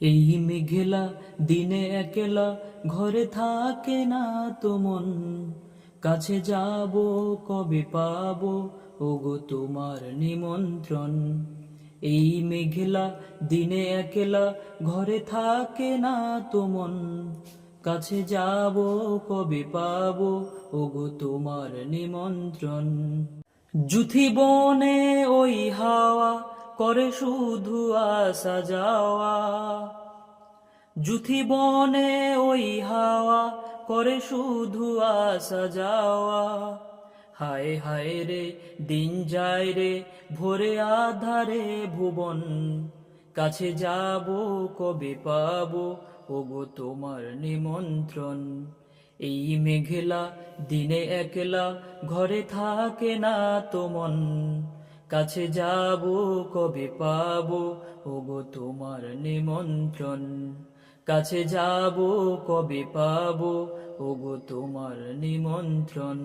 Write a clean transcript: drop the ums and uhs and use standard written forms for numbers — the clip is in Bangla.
এই মেঘলা দিনে একলা ঘরে থাকে না তো মন, কাছে যাব কবে পাবো ওগো তোমার নিমন্ত্রণ। এই মেঘলা দিনে একলা ঘরে থাকে না তো মন, কাছে যাব কবে পাবো ওগো তোমার নিমন্ত্রণ। জুথি বনে ওই হাওয়া করে শুধু আসা যাওয়া, জুথি বনে ওই হাওয়া করে শুধু আসা যাওয়া। হায় হায় রে দিন যায় রে ভোরে আধারে ভুবন, কাছে যাব কবে পাবো ওগো তোমার নিমন্ত্রণ। এই মেঘলা দিনে একলা ঘরে থাকে না তো মন, কাছে যাব কবে পাবো ওগো তোমার নিমন্ত্রণ। কাছে যাব কবে পাবো ওগো তোমার নিমন্ত্রণ।